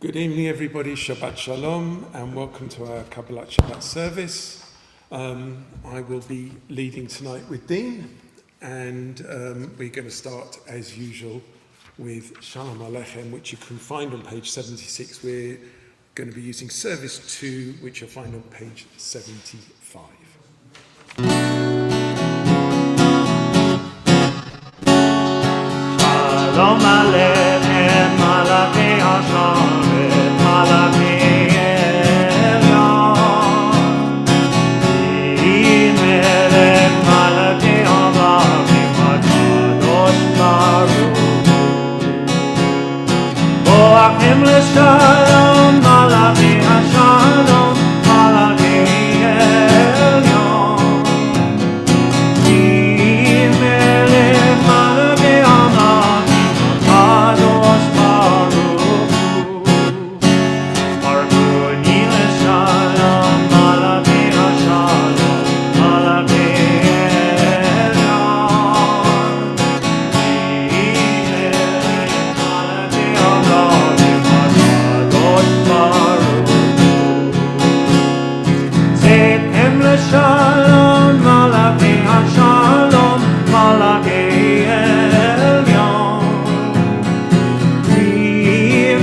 Good evening, everybody. Shabbat Shalom, and welcome to our Kabbalat Shabbat service. I will be leading tonight with Dean, and we're going to start, as usual, with Shalom Aleichem, which you can find on page 76. We're going to be using service 2, which you'll find on page 75. Shalom Aleichem, Malachei Hashem. Shalom, Malachei Hashalom, Malachei Elyon. Melech Malachei Amachim, Kadosh Baruch Hu. Baruchuni l'Shalom, Malachei Hashalom, Malachei Elyon. Melech Malachei Amachim. Shalom, Malachei Hashalom, Malachei Elyon.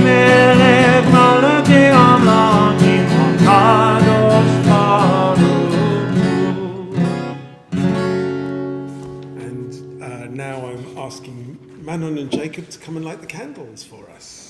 Melech Malachei Amachim, Kadosh Baruch. And now I'm asking Manon and Jacob to come and light the candles for us.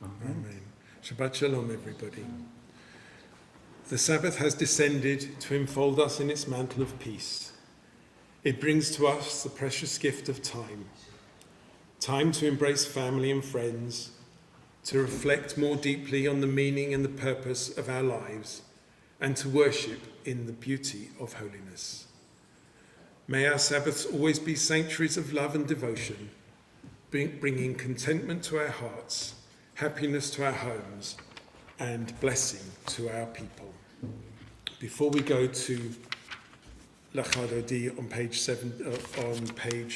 Amen. Shabbat Shalom, everybody. The Sabbath has descended to enfold us in its mantle of peace. It brings to us the precious gift of time. Time to embrace family and friends, to reflect more deeply on the meaning and the purpose of our lives, and to worship in the beauty of holiness. May our Sabbaths always be sanctuaries of love and devotion, bringing contentment to our hearts, happiness to our homes, and blessing to our people. Before we go to Lachadodi on page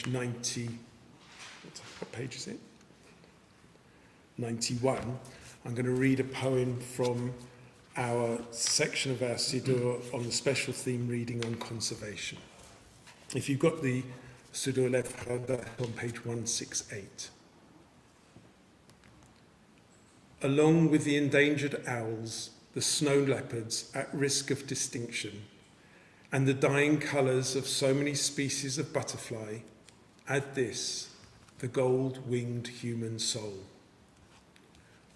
90, what page is it? 91. I'm going to read a poem from our section of our Siddur on the special theme reading on conservation. If you've got the Siddur left on page 168. Along with the endangered owls, the snow leopards at risk of extinction, and the dying colours of so many species of butterfly, add this, the gold-winged human soul.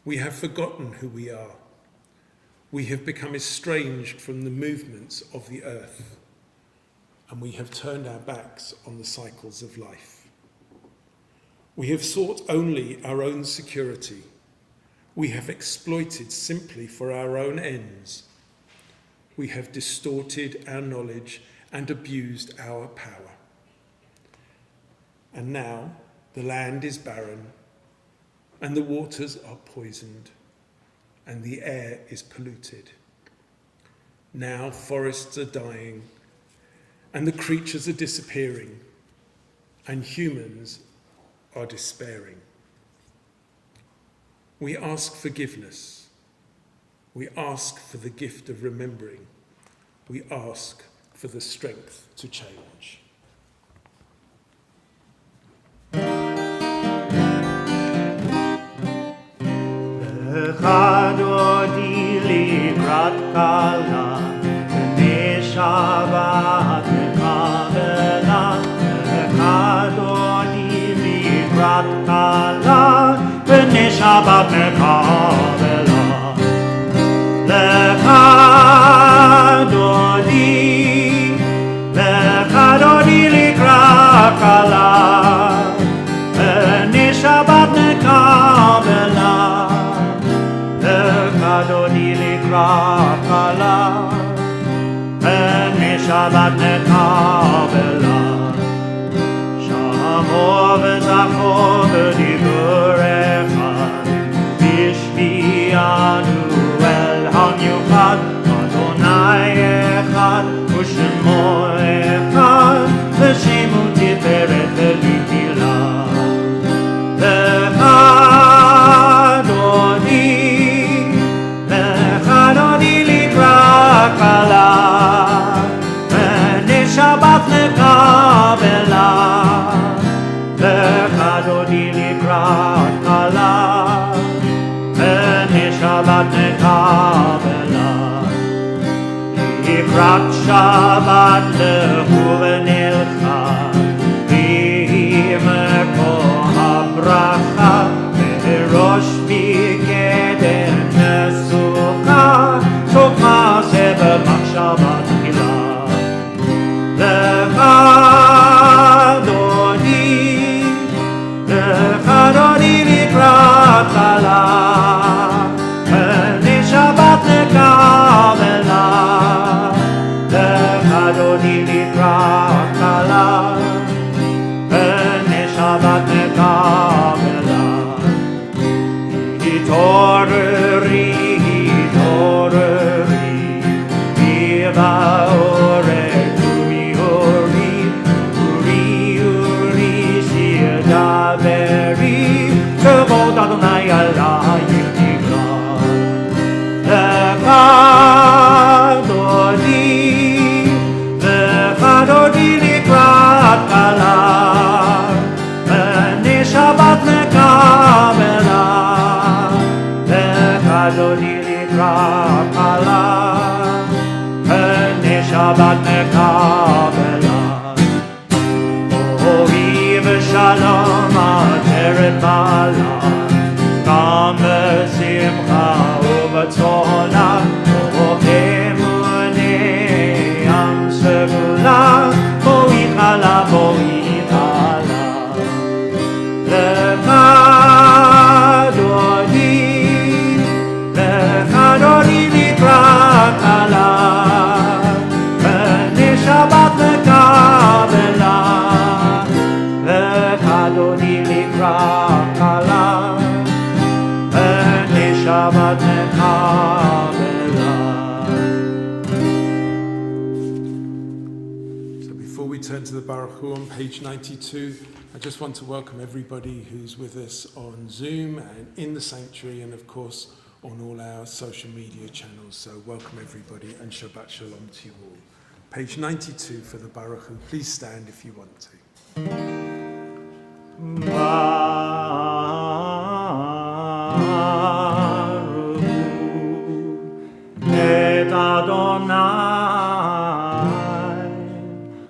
We have forgotten who we are. We have become estranged from the movements of the earth, and we have turned our backs on the cycles of life. We have sought only our own security. We have exploited simply for our own ends. We have distorted our knowledge and abused our power. And now the land is barren, and the waters are poisoned, and the air is polluted. Now forests are dying, and the creatures are disappearing, and humans are despairing. We ask forgiveness. We ask for the gift of remembering. We ask for the strength to change. Lechadodi likrat kala, b'nei Shabbat mekabela. Lechadodi likrat kala, b'nei Shabbat mekabela. Lechadodi likrat kala, b'nei Shabbat mekabela. Lechadodi likrat kala, Shabbat nekabela. Shamo v'zacho v'dibur echad, Bishbianu el hamiuchad, Adonai echad, U'shemo echad, V'shemu tiferet v'litila. L'chadodi likrat kala, V'nei Shabbat nekabela. L'chadodi likrat kala, V'nei Shabbat nekabela. Likrat Shabbat lehu v'nilcha, V'imeko habracha, V'rosh b'kedem nesucha, Sokma seb'machshava tchila. L'chadodi likrat kala, V'nei Shabbat nekabela. L'chadodi likrat kala, V'nei Shabbat nekabela. Hitoreri, hitoreri, Viva orek umi ori, uri uri shir daveri, Kavod Adonai Allah yikra. L'chadodi likrat kala, V'nei Shabbat nekabela. L'chadodi likrat kala, V'nei Shabbat nekabela. Ohi v'shalom ateret bala, Gam v'simcha u'v'tzona, Emunei am segula, Boi chala, boi chala. L'chadodi likrat kala, V'nei Shabbat nekabela. L'chadodi likrat kala, V'nei Shabbat nekabela. So before we turn to the Baruch Hu on page 92, I just want to welcome everybody who's with us on Zoom and in the sanctuary and of course on all our social media channels. So welcome everybody and Shabbat Shalom to you all. Page 92 for the Baruch Hu. Please stand if you want to. Baruch et Adonai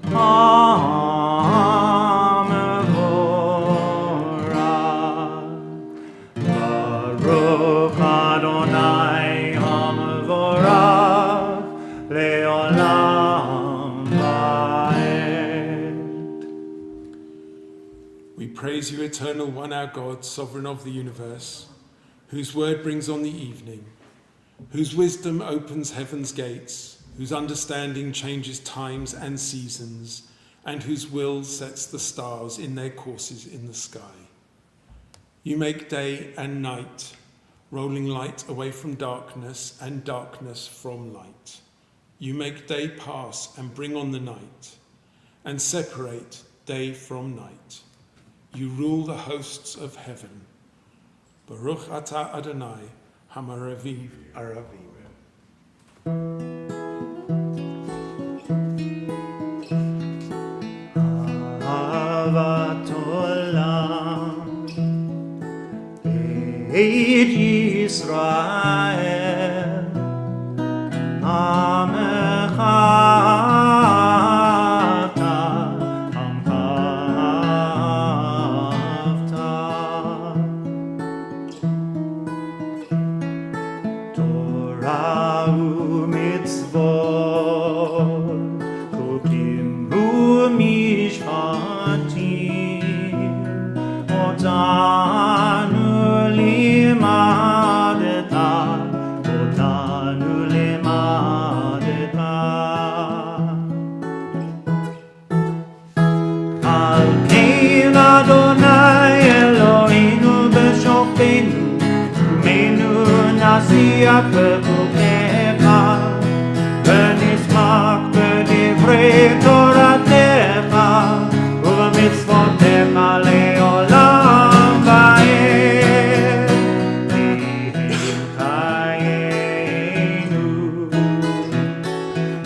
Hamevorach. Baruch Adonai Hamevorach leolam va'ed. We praise you, eternal one, our God, sovereign of the universe, whose word brings on the evening, whose wisdom opens heaven's gates, whose understanding changes times and seasons, and whose will sets the stars in their courses in the sky. You make day and night, rolling light away from darkness and darkness from light. You make day pass and bring on the night, and separate day from night. You rule the hosts of heaven. Baruch atah Adonai, Hamaraviv Aravim. Ahavat olam Beit Yisrael Amecha ata Amcha avta Torah u'mitzvot Chukim u'mishpatim Otanu limadeta נשמח בחוקיך, ונשמח בדברי תורתך, ובמצוותיך לעולם ועד. יהי חיינו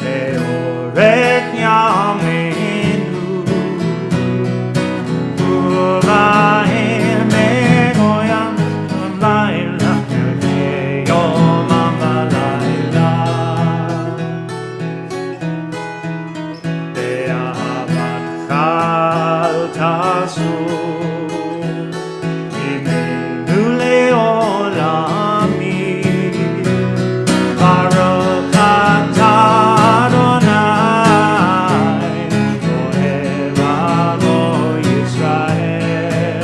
לאורך ימינו, ובהם מגוים לילה כיומם ולילה. באהבתך אל תסור ממנו לעולמי. ברוך אתה אדוני אוהב עמו ישראל,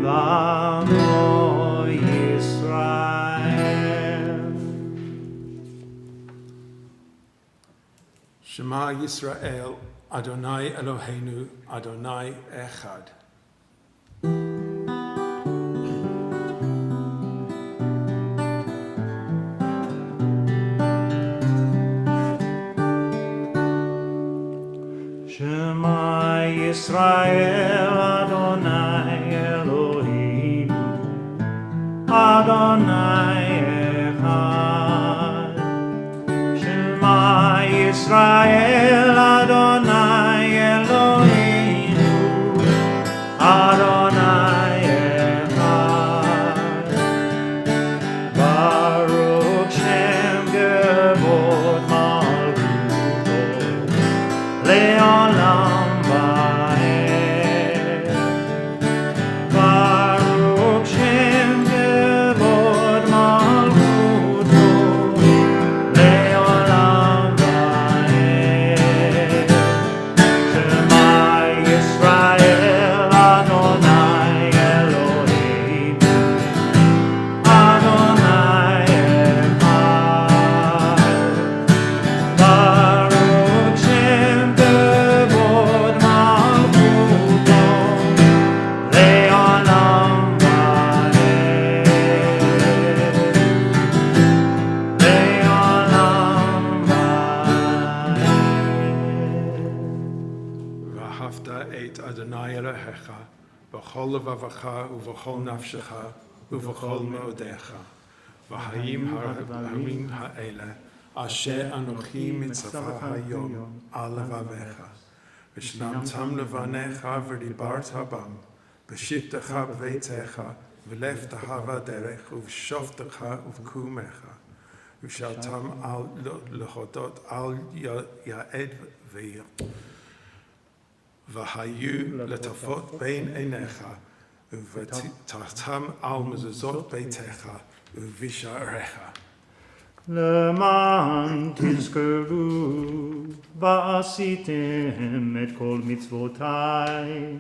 אוהב עמו ישראל. Shema Yisrael, Adonai Eloheinu, Adonai Echad. Shema Yisrael, Adonai Eloheinu, Adonai Echad. Shema Yisrael, Adonai Eloheinu, Adonai Echad. Baruch Shem Kevod Malchuto Le'olam va'ed. Baruch Shem Kevod Malchuto Le'olam va'ed. Shema Yisrael, Adonai Eloheinu, Adonai Echad. Baruch Shem Kevod Malchuto Le'olam va'ed. Le'olam va'ed. V'ahavta et Adonai Elohecha, v'chol levavecha uv'chol nafshecha uv'chol meodecha. V'hayim ha'amim ha'ele, asher anochi mitzvah hayom al levavecha. V'shnamtam levanecha v'dibarta bam, v'shivtecha b'veitecha, v'leftecha v'derech, uv'shovtecha uv'kumecha. V'shaltam al lechodot al yaed v'ir. V'hayu letafot bein einecha, uv'tatam al mezuzot beitecha, uv'visharecha. למען תזכרו ועשיתם את כל מצוותיי,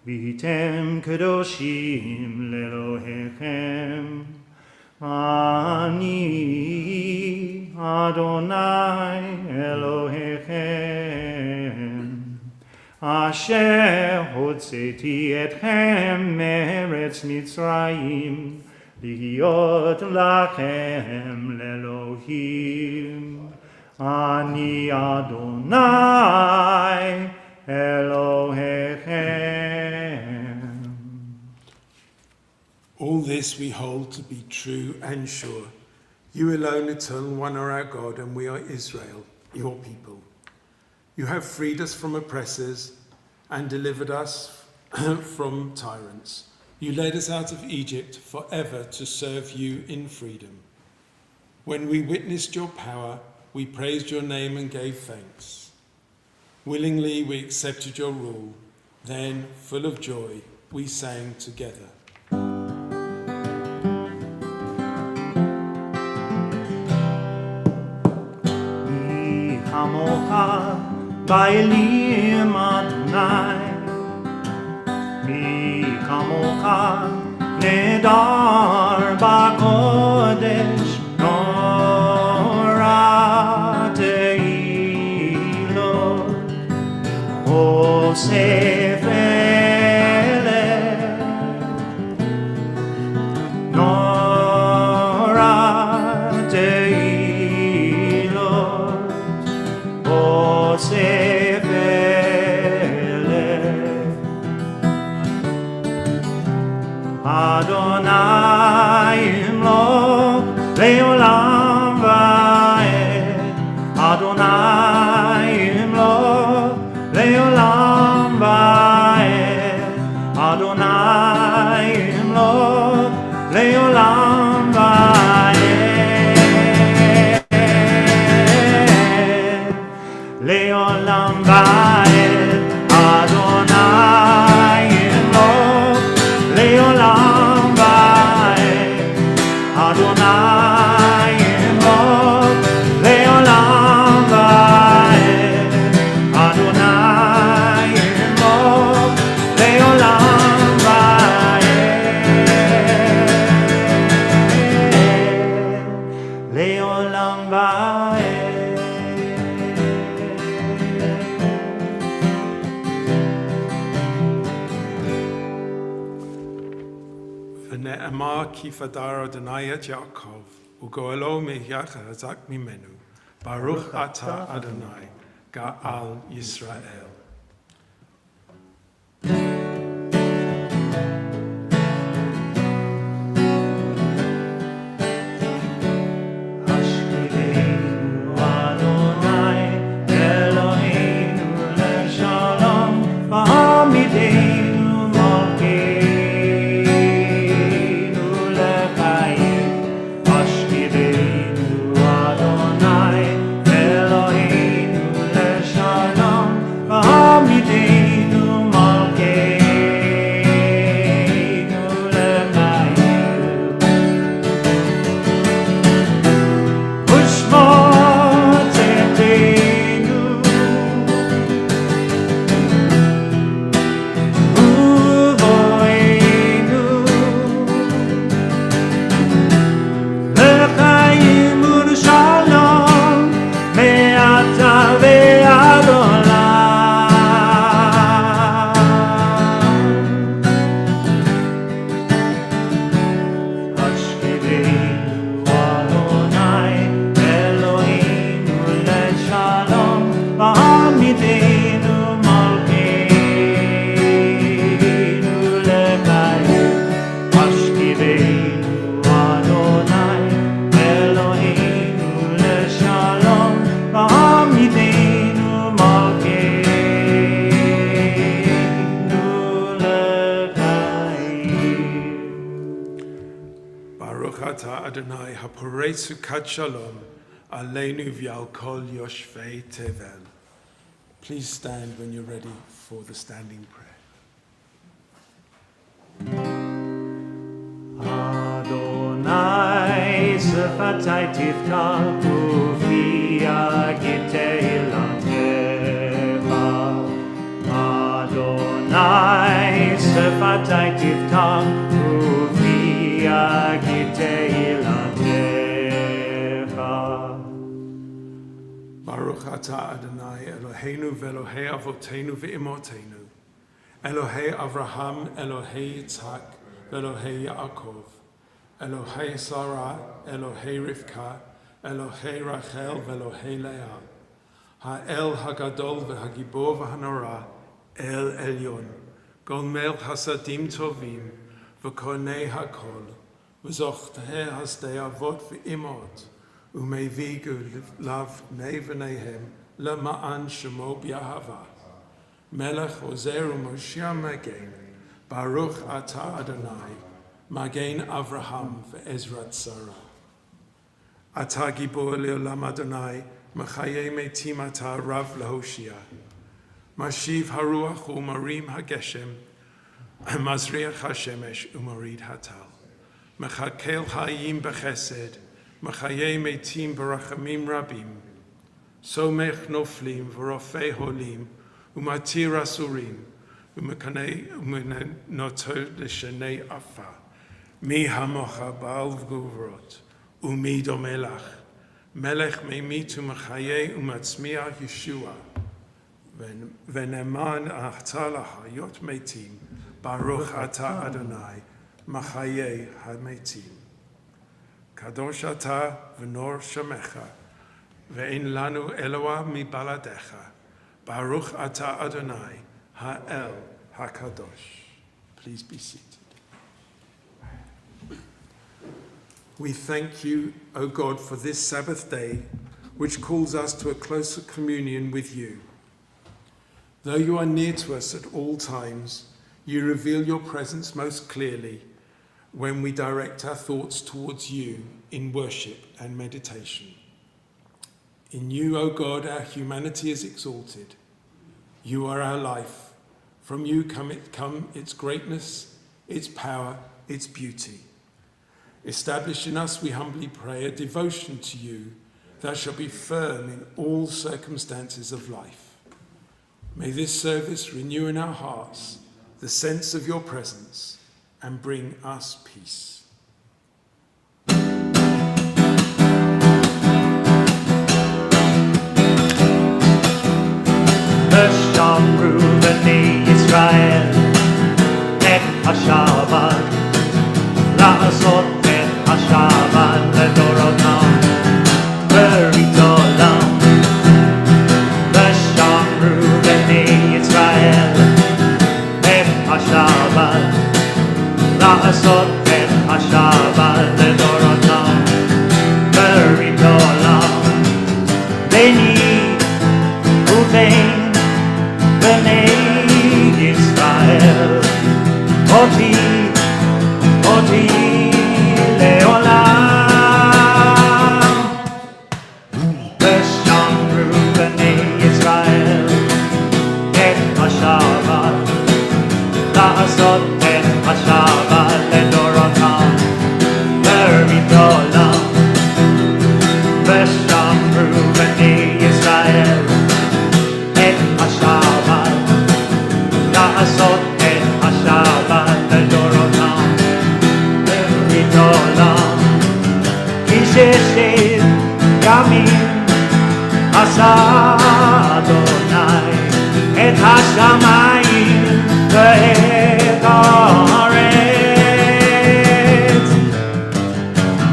והייתם קדושים לאלוהיכם. אני אדוני אלוהיכם, אשר הוצאתי אתכם מארץ מצרים, להיות לכם לאלוהים. אני אדוני אלוהיכם. All this we hold to be true and sure. You alone, eternal one, are our God, and we are Israel, your people. You have freed us from oppressors and delivered us from tyrants. You led us out of Egypt forever to serve you in freedom. When we witnessed your power, we praised your name and gave thanks. Willingly we accepted your rule. Then, full of joy, we sang together. מי כמוך באלים אדוני, מי כמוך נהדר בקודש, נורא תהילות, אוסף אלף, נורא לעולם ועד, אדוני ימלוך לעולם ועד, אדוני ימלוך לעולם ועד, אדוני ימלוך לעולם ועד, לעולם ועד. ונאמר כי פדר אדוני את יעקב, וגואלו מיחזק ממנו. ברוך אתה אדוני, גאל ישראל. השכיבנו אדוני אלוהינו לשלום, והעמידנו מלכנו לחיים. השכיבנו אדוני אלוהינו לשלום, והעמידנו מלכנו לחיים. ושמות צאתנו ובואנו לחיים ולשלום מעתה ועד עולם. השכיבנו אדוני אלוהינו לשלום, והעמידנו מלכנו לחיים. השכיבנו אדוני אלוהינו לשלום, והעמידנו מלכנו לחיים. Baruch atah Adonai haporei sukat shalom aleinu v'al kol yoshvei tevel. Please stand when you're ready for the standing prayer. אדוני שפתי תפתח ופי אגיד תהילתך. אדוני שפתי תפתח ופי אגיד תהילתך. Baruch atah Adonai Eloheinu ve'Elohei Avotenu ve'Imotenu, Elohei Avraham, Elohei Yitzhak, ve'Elohei Yaakov, Elohei Sarah, Elohei Rivka, Elohei Rachel, ve'Elohei Leah, Ha'el Hagadol ve'Hagibor ve'Hanora, El Elyon, Gomel Hasadim Tovim, ve'Konei Hakol, ve'Zochtei Hasdei Avot ve'Imot, Umevigu lav nevenehem lema'an shemo b'yahava. Melech ozer u'Moshiach magen, Baruch atah Adonai, magen Avraham ve'ezrat Sarah. Atah gibor le'olam Adonai, mechayei metim atah rav lehoshia. Mashiv haruach u'marim hageshem, mazriach hashemesh u'marid hatal. Mechakel hayim bechesed, Machayei meitim barachamim rabim, somech noflim v'rofei holim, umatir asurim, umenotod l'shenei afa, mi hamocha ba'al v'guvrot, umi domelach, melech meimit umachayei umatzmiach Yeshua, v'neman ahta lahayot meitim, baruch atah Adonai, machayei ha-meitim. Kadosh atah v'nor shamecha, ve'en lanu Eloah mi baladecha. Baruch atah Adonai, ha'el hakadosh. Please be seated. We thank you, O God, for this Sabbath day, which calls us to a closer communion with you. Though you are near to us at all times, you reveal your presence most clearly when we direct our thoughts towards you in worship and meditation. In you, O God, our humanity is exalted, You are our life. From you come its greatness, its power, its beauty. Establish in us, we humbly pray, a devotion to you that shall be firm in all circumstances of life. May this service renew in our hearts the sense of your presence and bring us peace. ושמרו בני ישראל את השבת, לעשות את השבת לדורותם ברית עולם. ושמרו בני ישראל את השבת, לעשות את השבת לדורותם ברית עולם. ביני ובין בני ישראל, אותי לעולם. ושמרו בני ישראל את השבת, לעשות את השבת לדורותם ברית עולם. ושמרו בני ישראל את השבת, לעשות את השבת לדורותם ברית עולם. כי 60 ימים עשה אדוני את השמיים ואת הארץ.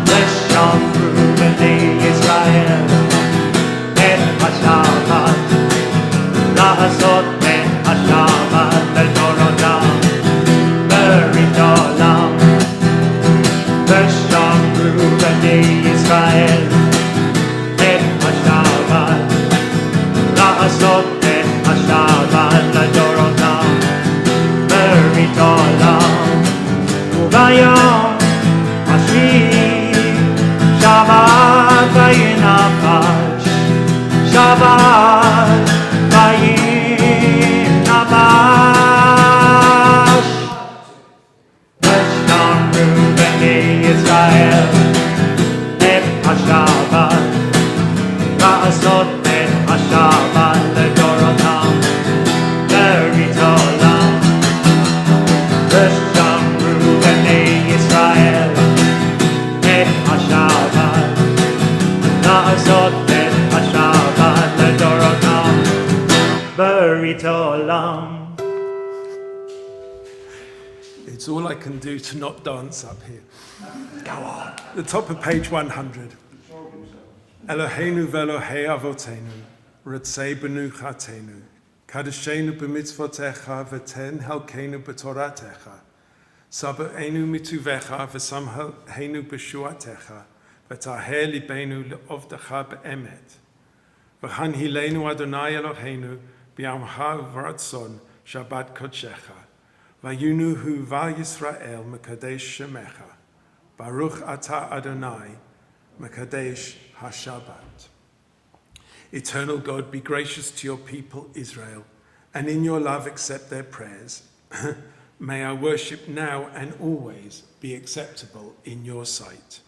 ושמרו בני ישראל את השבת, לעשות את השבת לדורותם ברית עולם. ושמרו בני ישראל את השבת, לעשות את השבת לדורותם ברית עולם. וביום השביעי שבת וינפש, שבת וינפש. ושמרו בני ישראל את השבת, לעשות את השבת לדורותם ברית עולם. ושמרו בני ישראל את השבת, לעשות את השבת לדורותם ברית עולם. It's all I can do to not dance up here. Go on. The top of page 100. Eloheinu ve'Elohei avotenu, ratzei benu chatenu, kadeshenu b'mitzvotecha v'ten helkenu b'toratecha, sabeinu mituvecha v'samheinu b'shuatecha, v'taher libenu le'ovdecha be'emet. V'chanhilenu Adonai Eloheinu b'yamcha v'ratzon Shabbat kodshecha. Vayunuhu va Yisrael mekadesh shemecha. Baruch atah Adonai mekadesh haShabbat. Eternal God, be gracious to your people Israel, and in your love accept their prayers. May our worship now and always be acceptable in your sight.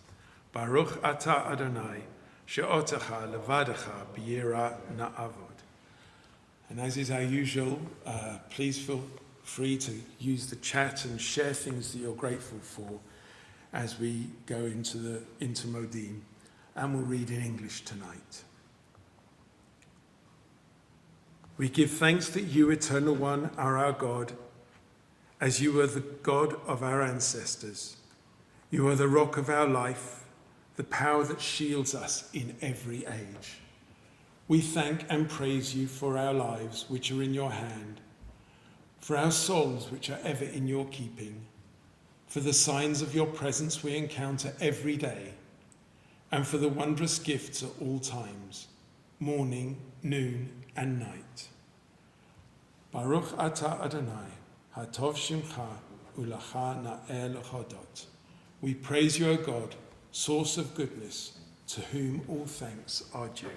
Baruch atah Adonai she'otecha levadecha b'yira na'avod. And as is our usual, please feel free to use the chat and share things that you're grateful for as we go into Modim, and we'll read in English tonight. We give thanks that you, Eternal One, are our God, as you are the God of our ancestors. You are the rock of our life, the power that shields us in every age. We thank and praise you for our lives, which are in your hand, for our souls, which are ever in your keeping, for the signs of your presence we encounter every day, and for the wondrous gifts at all times, morning, noon, and night. Baruch atah Adonai, hatov shimcha, ulacha na'eh l'chodot. We praise you, O God, source of goodness, to whom all thanks are due.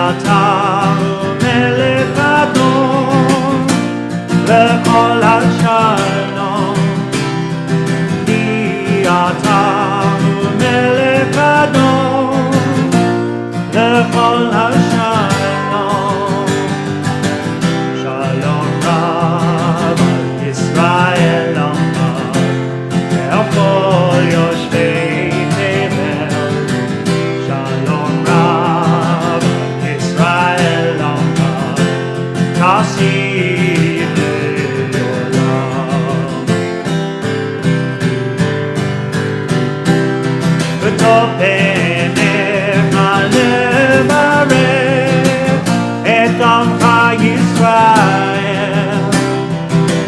אתה מלך אדום לכל השלום, כי אתה מלך אדום לכל השלום. שלום רב על ישראל עמך, ועל כל יושבי תבל. שלום רב על ישראל עמך, תשיב לעולם. וטוב בעיניך לברך את עמך ישראל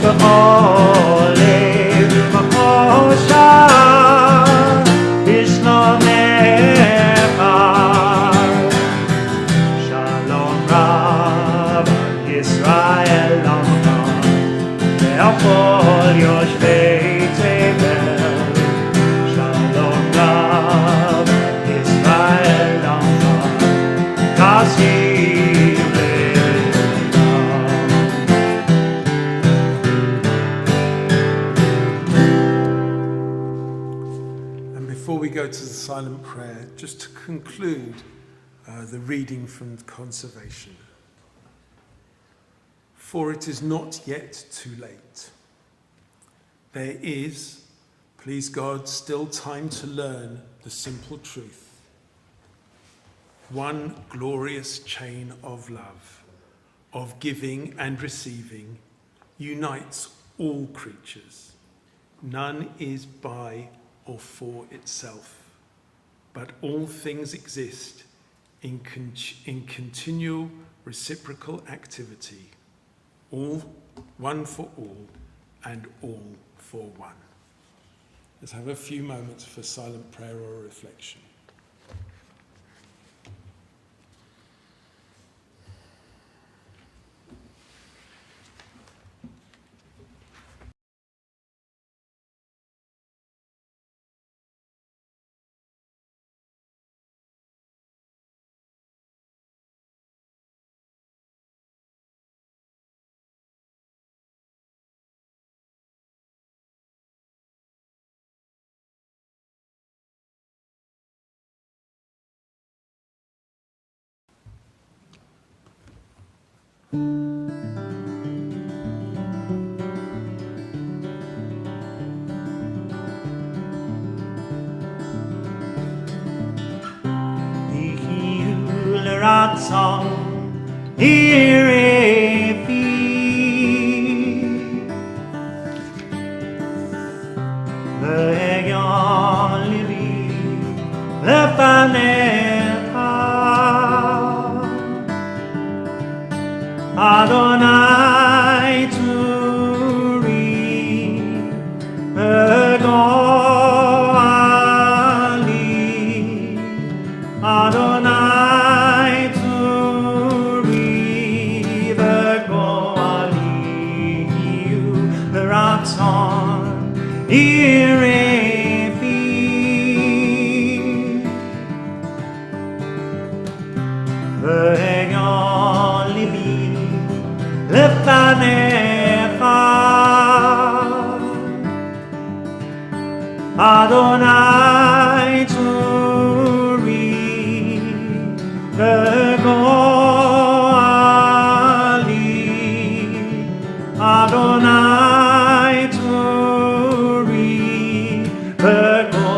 בכל לב ובכל שעה בשלומך. שלום רב על ישראל עמך, ועל כל יושבי תבל. שלום רב על ישראל עמך, תשיב לעולם. And before we go to the silent prayer, just to conclude the reading from Conservation. For it is not yet too late. There is, please God, still time to learn the simple truth. One glorious chain of love, of giving and receiving, unites all creatures. None is by or for itself, but all things exist in continual reciprocal activity, all one for all and all for one. Let's have a few moments for silent prayer or reflection. רצון עירי פי, והגיון ליבי לפניך. אדוני צורי וגואלי, אדוני עירי פי, והגיון ליבי לפניך. אדוני צורי וגואלי, אדוני צורי וגואלי.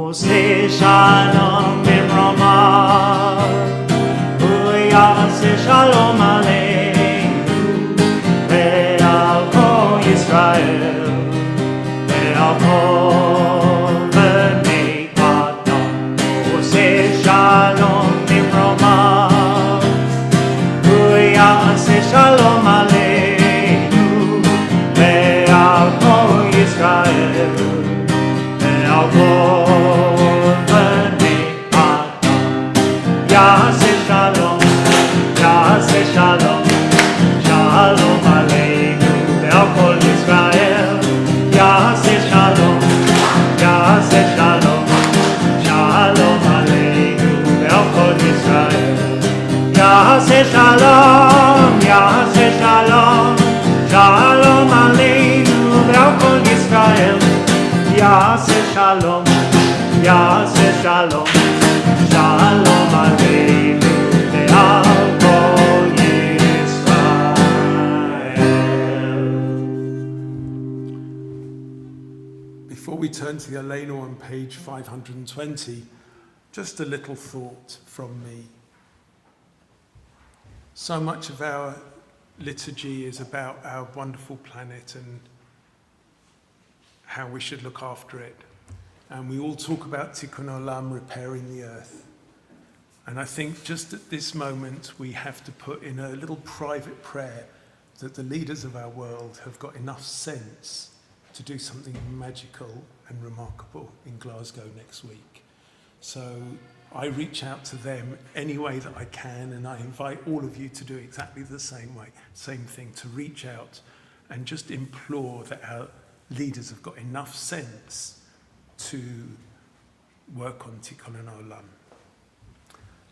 עושה שלום במרומיו, הוא יעשה שלום עלינו ועל כל ישראל ועל כל בני אדם. עושה שלום במרומיו, הוא יעשה שלום עלינו ועל כל ישראל ועל כל בני Shalom, Shalom Aleinu ve'al kol Yisrael. Before we turn to the Aleinu on page 520, just a little thought from me. So much of our liturgy is about our wonderful planet and how we should look after it. And we all talk about Tikkun Olam, repairing the earth. And I think just at this moment, we have to put in a little private prayer that the leaders of our world have got enough sense to do something magical and remarkable in Glasgow next week. So I reach out to them any way that I can, and I invite all of you to do exactly the same way, same thing, to reach out and just implore that our leaders have got enough sense to work on Tikkun Olam.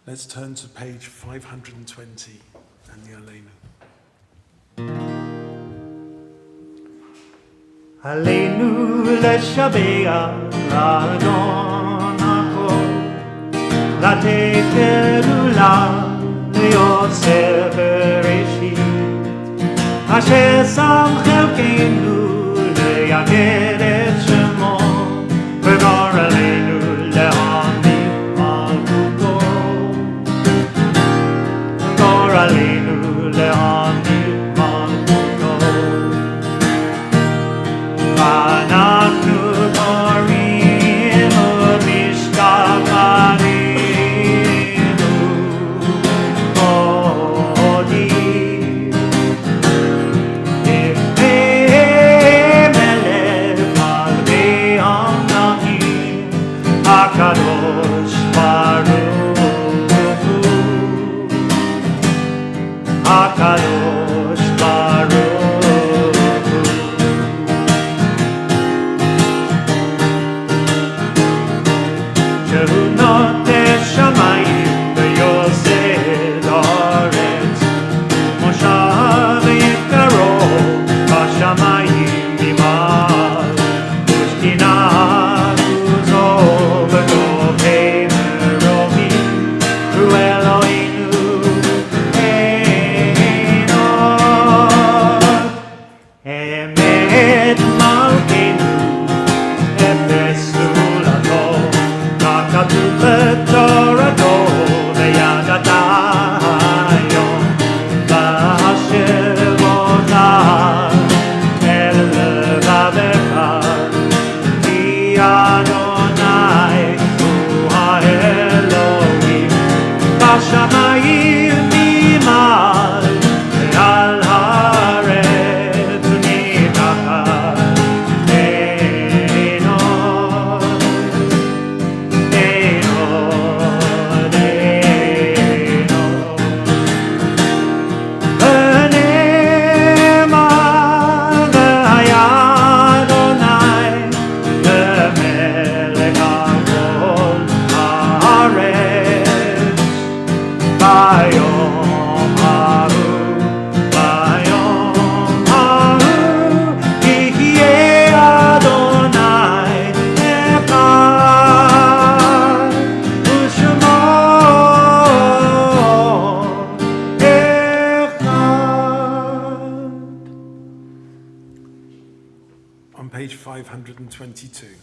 Let's turn to page 520 and the Aleinu. Aleinu leshabeach Adon hakol, לתת גדולה ליוצר בראשית, אשר שם חלקנו ליגד את שמו, וגור עלינו להעמיד מלכותו. גור עלינו להעמיד מלכותו. ואנחנו קוראים ומשתחווים מודים לפני מלך מלכי המלכים הקדוש ברוך הוא, הקדוש ברוך הוא. שהוא נוטה שמיים ויוסד ארץ, מושב יקרו בשמיים ממעל, ושכינה עוזו בגובי מרומים, הוא אלוהינו אין עוד. אמת מלכנו, אפס זולתו, כתוב בתורתו, וידעת היום להשב אותה אל לבבך, כי אדוני הוא האלוהים בשמיים ממעל ועל הארץ מתחת. אין עוד, אין עוד, אין עוד. ונאמר והיה אדוני למלך על כל הארץ, ביום ההוא, ביום ההוא, יהיה אדוני אחד, ושמו אחד. On page 522.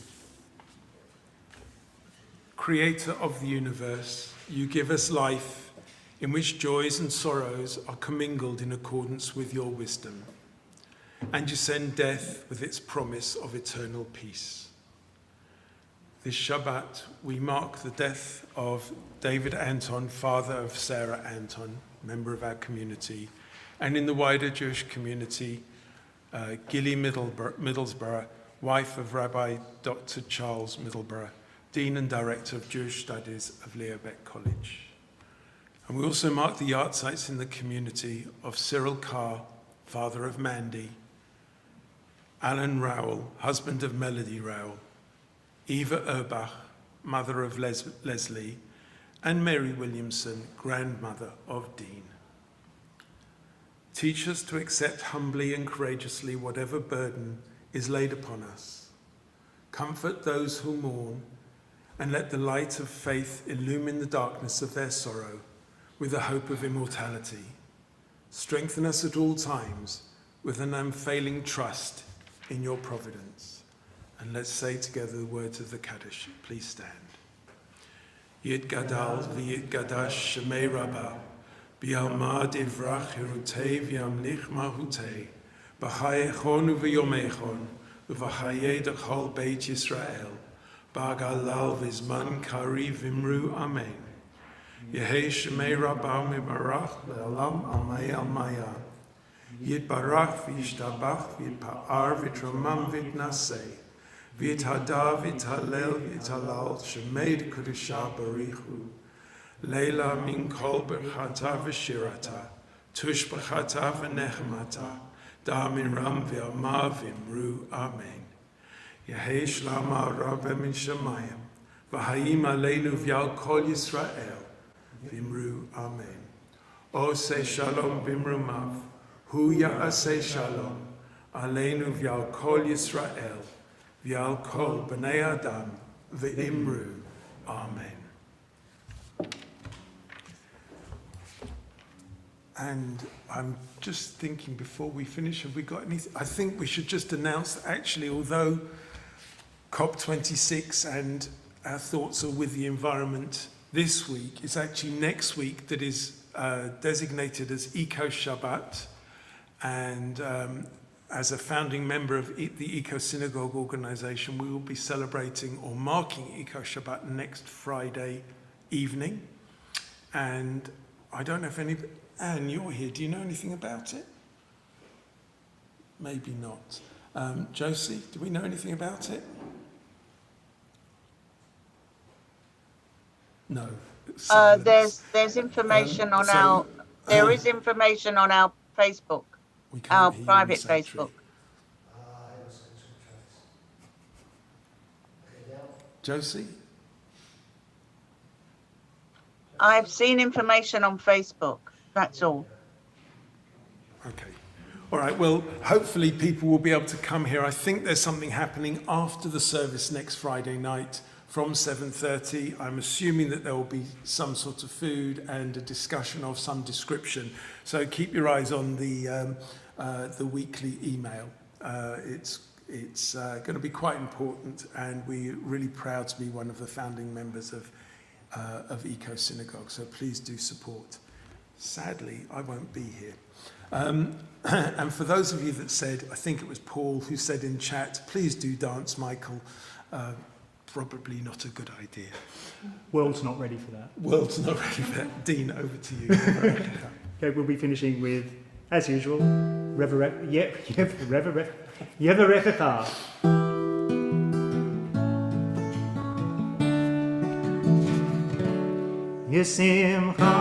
Creator of the universe, you give us life in which joys and sorrows are commingled in accordance with your wisdom, and you send death with its promise of eternal peace. This Shabbat, we mark the death of David Anton, father of Sarah Anton, member of our community, and in the wider Jewish community, Gilly Middlesborough, wife of Rabbi Dr. Charles Middlesborough, Dean and Director of Jewish Studies of Leo Beck College. And we also mark the yahrzeits in the community of Cyril Carr, father of Mandy, Alan Rowell, husband of Melody Rowell, Eva Erbach, mother of Leslie, and Mary Williamson, grandmother of Dean. Teach us to accept humbly and courageously whatever burden is laid upon us. Comfort those who mourn, and let the light of faith illumine the darkness of their sorrow with the hope of immortality. Strengthen us at all times with an unfailing trust in your providence. And let's say together the words of the Kaddish. Please stand. Yit gadal v'yit gadash shemei rabbah, b'yalmad ivrach hirutei v'yamlich mahutei, b'chayechon u'v'yomechon, u'v'chayei d'chol beit Yisrael, b'agalal v'zman kari v'imru amen. Yehei shemei rabbah mibarach le'olam amay almaya. Yit barach v'yishtabach v'yitpa'ar v'yitramam v'yitnasei. V'yithada v'yithalel v'yithalal shemei d'kudusha barichu. Leila min kol berchata v'shirata, tush berchata v'nechmata, da min ram v'yama v'imru amen. Yehei shlama rabbe min shemayim, v'hayim aleinu v'yal kol Yisrael, v'imru amen. O say shalom b'imrumav, hu ya'aseh shalom, aleinu v'yal kol Yisrael, v'yal kol b'nei adam, v'imru amen. And I'm just thinking before we finish, have we got anything? I think we should just announce that actually, although COP26 and our thoughts are with the environment this week, it's actually next week that is designated as Eco Shabbat. And as a founding member of the Eco Synagogue organization, we will be celebrating or marking Eco Shabbat next Friday evening. And I don't know if any... Anne, you're here. Do you know anything about it? Maybe not. Josie, do we know anything about it? No. There's information on there is information on our Facebook, our private Facebook. Josie? I've seen information on Facebook. That's all. Okay. All right. Well, hopefully people will be able to come here. I think there's something happening after the service next Friday night from 7:30. I'm assuming that there will be some sort of food and a discussion of some description. So keep your eyes on the weekly email. It's going to be quite important, and we're really proud to be one of the founding members of Eco Synagogue. So please do support. Sadly, I won't be here. And for those of you that said, I think it was Paul who said in chat, please do dance, Michael. Probably not a good idea. World's not ready for that. World's not ready for that. Dean, over to you. Okay, we'll be finishing with, as usual, Yevarechecha. Yesimcha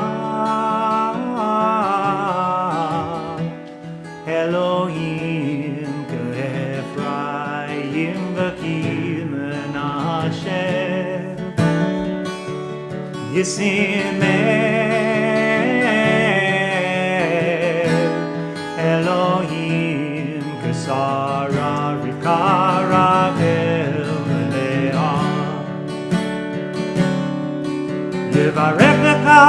Elohim Ke'Ephraim V'Ki Menashe Yisimer Elohim Ke'Sara Rikara Ke'Leah Yevarechecha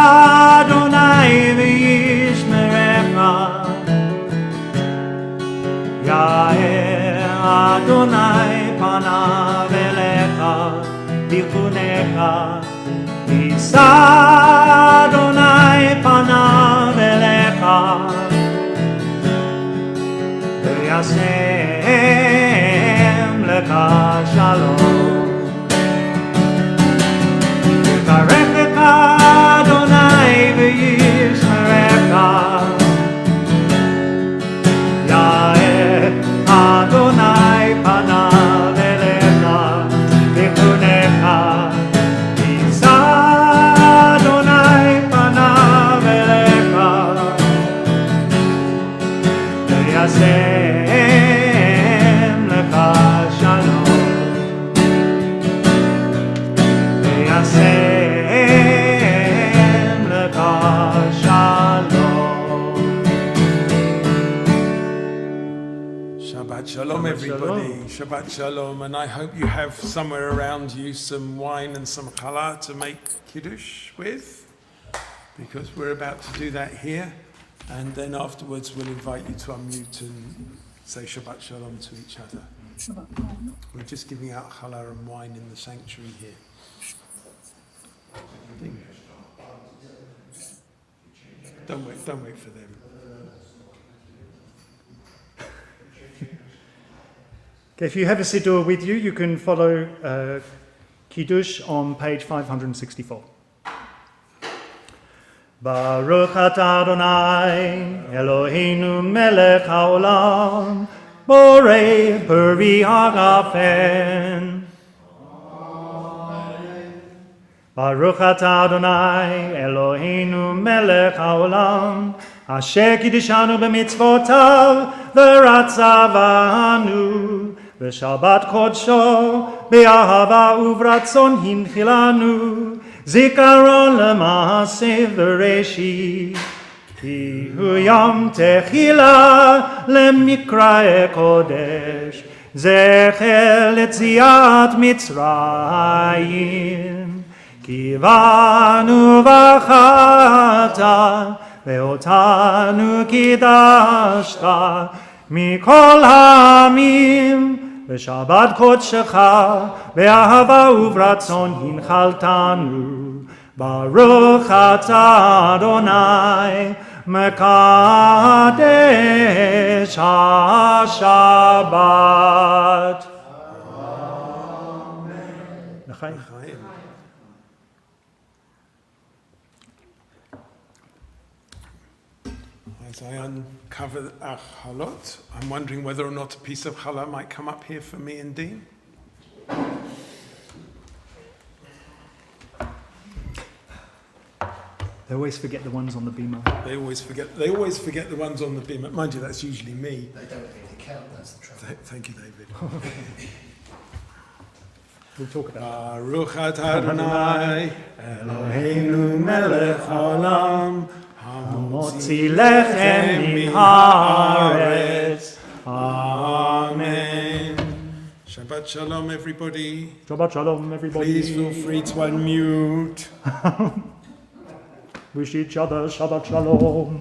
Adonai V'Yishmerecha Ya'er Adonai panav elecha v'chunecha Yisa Adonai panav elecha V'yasem lecha shalom Yevarechecha Adonai v'yishmerecha Adonai panav elecha v'chunecha Yisa everybody. Shabbat Shalom. And I hope you have somewhere around you some wine and some challah to make kiddush with, because we're about to do that here. And then afterwards we'll invite you to unmute and say Shabbat Shalom to each other. We're just giving out challah and wine in the sanctuary here. Don't wait for them. Okay, if you have a siddur with you, you can follow Kiddush on page 564. Baruch atah Adonai, Eloheinu melech haolam, borei peri hagafen. Baruch atah Adonai, Eloheinu melech haolam, asher kiddishanu b'mitzvotav, v'ratzavanu, v'shabbat kodsho, be'ahava uvratzon hinchilanu, zikaron l'maaseh v'reshit, ki hu yom techila lemikra kodesh, zecher letziat Mitzrayim, ki vanu v'chata, ve'otanu kidashta, mikol ha'amim, v'shabbat kodshecha, be'ahava uvratzon hinchaltanu, baruch atah Adonai, mekadesh ha'shabbat. Amen. As I uncover our halot, I'm wondering whether or not a piece of challah might come up here for me and Dean. They always forget the ones on the beamer. They always forget the ones on the beamer. Mind you, that's usually me. They don't really count, that's the trouble. Thank you, David. We'll talk about Baruch atah Adonai, Eloheinu melech haolam, Motzi lechem min haaretz. Amen. Shabbat Shalom, everybody. Shabbat Shalom, everybody. Please feel free to unmute. Wish each other Shabbat Shalom.